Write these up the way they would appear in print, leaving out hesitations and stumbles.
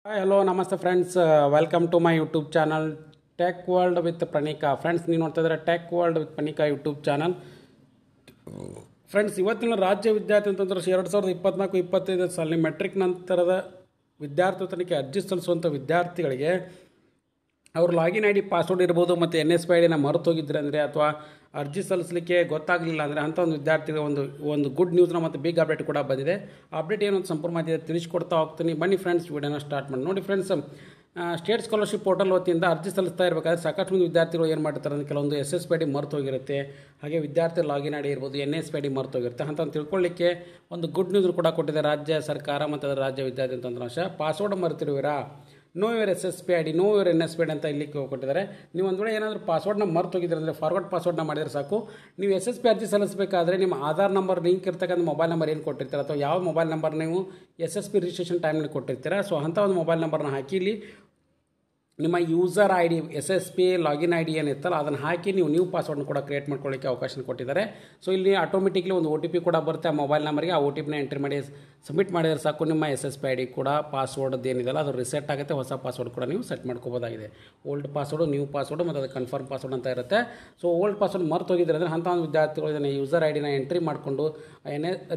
Hi hello ನಮಸ್ತೆ friends, welcome to my YouTube channel tech world with Pranika. Friends, ನೀವು ನೋಡ್ತಾ ಇದ್ದಾರೆ tech world with Pranika YouTube channel. Friends, ಇವತ್ತಿನ ರಾಜ್ಯ ವಿದ್ಯಾರ್ಥಿ ಅಂತಂದ್ರೆ 2024-25 ಸಾಲಿನ ಮೆಟ್ರಿಕ್ ನಂತರದ ವಿದ್ಯಾರ್ಥಿ ಅರ್ಜಿ ಸಲ್ಲಿಸುವಂಥ ವಿದ್ಯಾರ್ಥಿಗಳಿಗೆ ಅವ್ರ ಲಾಗಿನ್ ಐ ಡಿ ಪಾಸ್ವರ್ಡ್ ಇರ್ಬೋದು ಮತ್ತು NSPID ಮರೆತೋಗಿದ್ರೆ ಅಂದರೆ ಅಥವಾ ಅರ್ಜಿ ಸಲ್ಲಿಸಲಿಕ್ಕೆ ಗೊತ್ತಾಗಲಿಲ್ಲ ಅಂದರೆ ಅಂಥ ಒಂದು ವಿದ್ಯಾರ್ಥಿಗೆ ಒಂದು ಗುಡ್ ನ್ಯೂಸ್ನ ಮತ್ತು ಬಿಗ್ ಅಪ್ಡೇಟ್ ಕೂಡ ಬಂದಿದೆ. ಅಪ್ಡೇಟ್ ಏನು ಅಂತ ಸಂಪೂರ್ಣ ಮಾಹಿತಿ ತಿಳಿಸ್ಕೊಡ್ತಾ ಹೋಗ್ತೀನಿ. ಬನ್ನಿ ಫ್ರೆಂಡ್ಸ್, ವಿಡಿಯೋನ ಸ್ಟಾರ್ಟ್ ಮಾಡಿ. ನೋಡಿ ಫ್ರೆಂಡ್ಸ್, ಸ್ಟೇಟ್ ಸ್ಕಾಲರ್ಶಿಪ್ ಪೋರ್ಟಲ್ ವತಿಯಿಂದ ಅರ್ಜಿ ಸಲ್ಲಿಸ್ತಾ ಇರಬೇಕಾದ್ರೆ ಸಾಕಷ್ಟು ಮಂದಿ ವಿದ್ಯಾರ್ಥಿಗಳು ಏನು ಮಾಡ್ತಾರೆ ಅಂದರೆ ಕೆಲವೊಂದು SSPID ಮರೆತೋಗಿರುತ್ತೆ, ಹಾಗೆ ವಿದ್ಯಾರ್ಥಿ ಲಾಗಿನ್ ಐ ಡಿ ಇರ್ಬೋದು, NSPID ಮರೆತೋಗಿರುತ್ತೆ ಅಂತ ತಿಳ್ಕೊಳ್ಳಿಕ್ಕೆ ಒಂದು ಗುಡ್ ನ್ಯೂಸ್ ಕೂಡ ಕೊಟ್ಟಿದೆ ರಾಜ್ಯ ಸರ್ಕಾರ ಮತ್ತು ಅದರ ರಾಜ್ಯ ವಿದ್ಯಾರ್ಥಿ ತಂತ್ರಾಂಶ. ಪಾಸ್ವರ್ಡ್ ಮರೆತಿರುವಿರಾ, know your SSPID, know your NSPID ಅಂತ ಇಲ್ಲಿ ಕೊಟ್ಟಿದ್ದಾರೆ. ನೀವು ಒಂದು ವೇಳೆ ಏನಾದರೂ ಪಾಸ್ವರ್ಡ್ನ ಮರೆತೋಗಿದ್ರೆ ಅಂದರೆ ಫಾರ್ವರ್ಡ್ ಪಾಸ್ವರ್ಡ್ನ ಮಾಡಿದರೆ ಸಾಕು. ನೀವು SSP ಅರ್ಜಿ ಸಲ್ಲಿಸಬೇಕಾದ್ರೆ ನಿಮ್ಮ ಆಧಾರ್ ನಂಬರ್ ಲಿಂಕ್ ಇರ್ತಕ್ಕಂಥ ಮೊಬೈಲ್ ನಂಬರ್ ಏನು ಕೊಟ್ಟಿರ್ತೀರ ಅಥವಾ ಯಾವ ಮೊಬೈಲ್ ನಂಬರ್ ನೀವು SSP ರಿಜಿಸ್ಟ್ರೇಷನ್ ಟೈಮ್ನಲ್ಲಿ ಕೊಟ್ಟಿರ್ತೀರ, ಸೊ ಅಂಥ ಒಂದು ಮೊಬೈಲ್ ನಂಬರ್ನ ಹಾಕಿ ಇಲ್ಲಿ ನಿಮ್ಮ user I D SSP login I D ಏನಿತ್ತಲ್ಲ ಅದನ್ನು ಹಾಕಿ ನೀವು ಪಾಸ್ವರ್ಡ್ನ ಕೂಡ ಕ್ರಿಯೇಟ್ ಮಾಡ್ಕೊಳ್ಳಿಕ್ಕೆ ಅವಕಾಶ ಕೊಟ್ಟಿದ್ದಾರೆ. ಸೊ ಇಲ್ಲಿ ಆಟೋಮೆಟಿಕ್ಲಿ ಒಂದು OTP ಕೂಡ ಬರುತ್ತೆ ಆ ಮೊಬೈಲ್ ನಂಬರ್ಗೆ. ಆ OTPನ ಎಂಟ್ರಿ ಮಾಡಿ ಸಬ್ಮಿಟ್ ಮಾಡಿದರೆ ಸಾಕು, ನಿಮ್ಮ SSPID ಕೂಡ ಪಾಸ್ವರ್ಡ್ ಏನಿದೆಲ್ಲ ಅದು ರಿಸೆಟ್ ಆಗುತ್ತೆ. ಹೊಸ ಪಾಸ್ವರ್ಡ್ ಕೂಡ ನೀವು ಸೆಟ್ ಮಾಡ್ಕೋಬೋದಾಗಿದೆ. ಓಲ್ಡ್ ಪಾಸ್ವರ್ಡು, ನ್ಯೂ ಪಾಸ್ವರ್ಡು ಮತ್ತು ಅದು ಕನ್ಫರ್ಮ್ ಪಾಸ್ವರ್ಡ್ ಅಂತ ಇರುತ್ತೆ. ಸೊ ಓಲ್ಡ್ ಪಾಸ್ವರ್ಡ್ ಮರೆತೋಗಿದ್ರೆ ಅಂದರೆ ಅಂಥ ಒಂದು ವಿದ್ಯಾರ್ಥಿಗಳು ಇದನ್ನು ಯೂಸರ್ ಐ ಡಿನ ಎಂಟ್ರಿ ಮಾಡಿಕೊಂಡು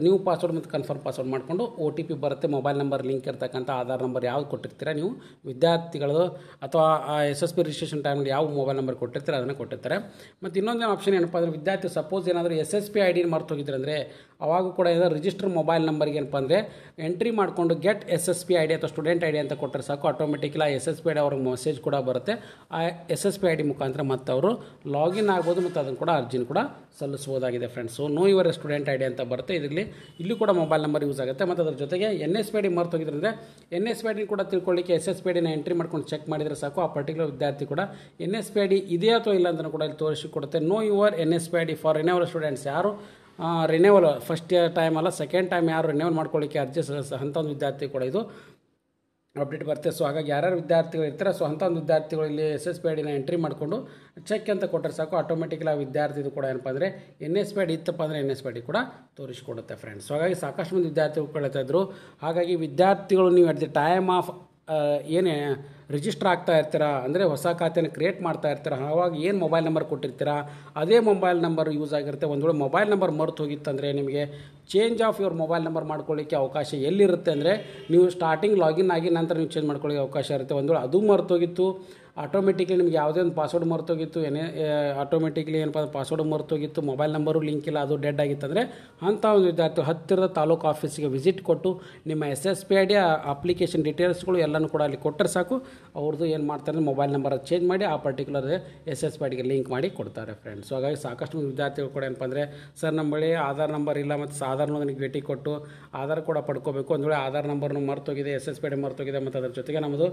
ನ್ಯೂ ಪಾಸ್ವರ್ಡ್ ಮತ್ತು ಕನ್ಫರ್ಮ್ ಪಾಸ್ವರ್ಡ್ ಮಾಡಿಕೊಂಡು OTP ಬರುತ್ತೆ. ಮೊಬೈಲ್ ನಂಬರ್ ಲಿಂಕ್ ಇರ್ತಕ್ಕಂಥ ಆಧಾರ್ ನಂಬರ್ ಯಾವ್ದು ಕೊಟ್ಟಿರ್ತೀರ ನೀವು ವಿದ್ಯಾರ್ಥಿಗಳು ಅಥವಾ SSP ರಿಜಿಸ್ಟ್ರೇಷನ್ ಟೈಮಲ್ಲಿ ಯಾವ ಮೊಬೈಲ್ ನಂಬರ್ ಕೊಟ್ಟಿರ್ತಾರೆ ಅದನ್ನು ಕೊಟ್ಟಿರ್ತಾರೆ. ಮತ್ತು ಇನ್ನೊಂದು ಆಪ್ಷನ್ ಏನಪ್ಪ ಅಂದರೆ ವಿದ್ಯಾರ್ಥಿ ಸಪೋಸ್ ಏನಾದರೂ SSPID ಮರೆತೋಗಿದ್ರೆ ಅಂದರೆ ಅವಾಗ ಕೂಡ ಏನಾದರೂ ರಿಜಿಸ್ಟರ್ ಮೊಬೈಲ್ ನಂಬರ್ಗೆ ಏನಪ್ಪ ಅಂದರೆ ಎಂಟ್ರಿ ಮಾಡಿಕೊಂಡು ಗೆಟ್ SSPID ಅಥವಾ ಸ್ಟೂಡೆಂಟ್ ಐ ಡಿ ಅಂತ ಕೊಟ್ಟರೆ ಸಾಕು, ಆಟೋಮೆಟಿಕ್ಲಿ ಆ SSPID ಅವ್ರಿಗೆ ಮೆಸೇಜ್ ಕೂಡ ಬರುತ್ತೆ. ಆ SSPID ಮುಖಾಂತರ ಮತ್ತು ಅವರು ಲಾಗಿನ್ ಆಗ್ಬೋದು ಮತ್ತು ಅದನ್ನು ಕೂಡ ಅರ್ಜಿನ ಕೂಡ ಸಲ್ಲಿಸ್ಬೋದಾಗಿದೆ friends. So know your student I D ಅಂತ ಬರುತ್ತೆ. ಇದರಲ್ಲಿ ಇಲ್ಲಿ ಕೂಡ ಮೊಬೈಲ್ ನಂಬರ್ ಯೂಸ್ ಆಗುತ್ತೆ. ಮತ್ತು ಅದ್ರ ಜೊತೆಗೆ NSPID ಮರೆತೋಗಿದ್ರೆ ಅಂದರೆ NSPID ಕೂಡ ತಿಳ್ಕೊಳ್ಳಿಕ್ಕೆ SSPID ಎಂಟ್ರಿ ಮಾಡ್ಕೊಂಡು ಚೆಕ್ ಮಾಡಿದರೆ ಸಾಕು. ಆ ಪರ್ಟಿಕ್ಯುಲರ್ ವಿದ್ಯಾರ್ಥಿ ಕೂಡ NSPID ಇದೆಯಾ ಅಥವಾ ಇಲ್ಲ ಅಂತ ಕೂಡ ಇಲ್ಲಿ ತೋರಿಸಿಕೊಡುತ್ತೆ. Know your NSPID for renewal students. ಯಾರು ರಿನ್ಯೂವಲ್ ಫಸ್ಟ್ ಟೈಮ್ ಅಲ್ಲ ಸೆಕೆಂಡ್ ಟೈಮ್ ಯಾರು ರಿನ್ಯೂವಲ್ ಮಾಡ್ಕೊಳ್ಳಿಕ್ಕೆ ಅರ್ಜಿ ಅಂಥ ಒಂದು ವಿದ್ಯಾರ್ಥಿ ಕೂಡ ಇದು ಅಪ್ಡೇಟ್ ಬರುತ್ತೆ. ಸೊ ಹಾಗಾಗಿ ಯಾರ್ಯಾರು ವಿದ್ಯಾರ್ಥಿಗಳು ಇರ್ತಾರೆ, ಸೊ ಅಂಥ ಒಂದು ವಿದ್ಯಾರ್ಥಿಗಳು ಇಲ್ಲಿ SSPID ಎಂಟ್ರಿ ಮಾಡಿಕೊಂಡು ಚೆಕ್ ಅಂತ ಕೊಟ್ಟರೆ ಸಾಕು, ಆಟೋಮೆಟಿಕ್ಲಿ ಆ ವಿದ್ಯಾರ್ಥಿದು ಕೂಡ ಏನಪ್ಪ ಅಂದರೆ NSPID ಇತ್ತಪ್ಪ ಅಂದರೆ NSPID ಕೂಡ ತೋರಿಸ್ಕೊಡುತ್ತೆ ಫ್ರೆಂಡ್ಸ್. ಸೊ ಹಾಗಾಗಿ ಸಾಕಷ್ಟು ಮಂದಿ ವಿದ್ಯಾರ್ಥಿಗಳು ಕಳೀತಾ ಇದ್ರು. ಹಾಗಾಗಿ ವಿದ್ಯಾರ್ಥಿಗಳು ನೀವು ಅಟ್ ದಿ ಟೈಮ್ ಆಫ್ ಏನೇ ರಿಜಿಸ್ಟರ್ ಆಗ್ತಾ ಇರ್ತೀರಾ ಅಂದರೆ ಹೊಸ ಖಾತೆಯನ್ನು ಕ್ರಿಯೇಟ್ ಮಾಡ್ತಾ ಇರ್ತೀರ, ಆವಾಗ ಏನು ಮೊಬೈಲ್ ನಂಬರ್ ಕೊಟ್ಟಿರ್ತೀರಾ ಅದೇ ಮೊಬೈಲ್ ನಂಬರ್ ಯೂಸ್ ಆಗಿರುತ್ತೆ. ಒಂದು ವೇಳೆ ಮೊಬೈಲ್ ನಂಬರ್ ಮರೆತು ಹೋಗಿತ್ತಂದರೆ ನಿಮಗೆ change of your mobile number ಮಾಡ್ಕೊಳ್ಳಿಕ್ಕೆ ಅವಕಾಶ ಎಲ್ಲಿರುತ್ತೆ ಅಂದರೆ ನೀವು ಸ್ಟಾರ್ಟಿಂಗ್ ಲಾಗಿನ್ ಆಗಿ ನಂತರ ನೀವು ಚೇಂಜ್ ಮಾಡ್ಕೊಳ್ಳಿಕ್ಕೆ ಅವಕಾಶ ಇರುತ್ತೆ. ಒಂದು ವೇಳೆ ಅದು ಮರೆತೋಗಿತ್ತು, ಆಟೋಮೆಟಿಕ್ಲಿ ನಿಮಗೆ ಯಾವುದೇ ಒಂದು ಪಾಸ್ವರ್ಡ್ ಮರೆತೋಗಿತ್ತು, ಆಟೋಮೆಟಿಕ್ಲಿ ಏನಪ್ಪ ಪಾಸ್ವರ್ಡ್ ಮರೆತೋಗಿತ್ತು, ಮೊಬೈಲ್ ನಂಬರು ಲಿಂಕ್ ಇಲ್ಲ, ಅದು ಡೆಡ್ ಆಗಿತ್ತಂದರೆ ಅಂಥ ಒಂದು ವಿದ್ಯಾರ್ಥಿ ಹತ್ತಿರದ ತಾಲೂಕು ಆಫೀಸಿಗೆ ವಿಸಿಟ್ ಕೊಟ್ಟು ನಿಮ್ಮ SSPID ಅಪ್ಲಿಕೇಶನ್ ಡೀಟೇಲ್ಸ್ಗಳು ಎಲ್ಲನೂ ಕೂಡ ಅಲ್ಲಿ ಕೊಟ್ಟರೆ ಸಾಕು, ಅವ್ರದ್ದು ಏನು ಮಾಡ್ತಾರೆ ಮೊಬೈಲ್ ನಂಬರ್ ಚೇಂಜ್ ಮಾಡಿ ಆ ಪರ್ಟಿಕ್ಯುಲರ್ SSPIDಗೆ ಲಿಂಕ್ ಮಾಡಿ ಕೊಡ್ತಾರೆ ಫ್ರೆಂಡ್ಸ್. ಸೊ ಹಾಗಾಗಿ ಸಾಕಷ್ಟು ವಿದ್ಯಾರ್ಥಿಗಳು ಕೂಡ ಏನಪ್ಪ ಅಂದರೆ ಸರ್ ನಮ್ಮ ಬಳಿ ಆಧಾರ್ ನಂಬರ್ ಇಲ್ಲ ಮತ್ತು ಆಧಾರ್ನ ನನಗೆ ಭೇಟಿ ಕೊಟ್ಟು ಆಧಾರ್ ಕೂಡ ಪಡ್ಕೋಬೇಕು, ಒಂದು ವೇಳೆ ಆಧಾರ್ ನಂಬರ್ನು ಮರೆತೋಗಿದೆ, SSPID ಮರೆತೋಗಿದೆ ಮತ್ತು ಅದ್ರ ಜೊತೆಗೆ ನಮ್ಮದು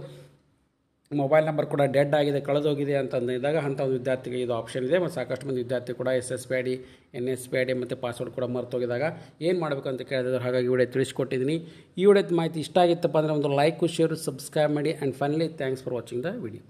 ಮೊಬೈಲ್ ನಂಬರ್ ಕೂಡ ಡೆಡ್ ಆಗಿದೆ, ಕಳೆದೋಗಿದೆ ಅಂತಂದಿದ್ದಾಗ ಅಂಥ ಒಂದು ವಿದ್ಯಾರ್ಥಿಗೆ ಇದು ಆಪ್ಷನ್ ಇದೆ. ಮತ್ತು ಸಾಕಷ್ಟು ಮಂದಿ ವಿದ್ಯಾರ್ಥಿ ಕೂಡ SSPID NSPID ಮತ್ತು ಪಾಸ್ವರ್ಡ್ ಕೂಡ ಮರೆತೋಗಿದಾಗ ಏನು ಮಾಡಬೇಕು ಅಂತ ಕೇಳಿದ್ರು. ಹಾಗಾಗಿ ವಿಡಿಯೋ ತಿಳಿಸ್ಕೊಟ್ಟಿದ್ದೀನಿ. ಈ ವಿಡಿಯೋದ ಮಾಹಿತಿ ಇಷ್ಟ ಆಗಿತ್ತಪ್ಪ ಅಂದರೆ ಒಂದು ಲೈಕು, ಶೇರು, ಸಬ್ಸ್ಕ್ರೈಬ್ ಮಾಡಿ. And finally thanks for watching the video.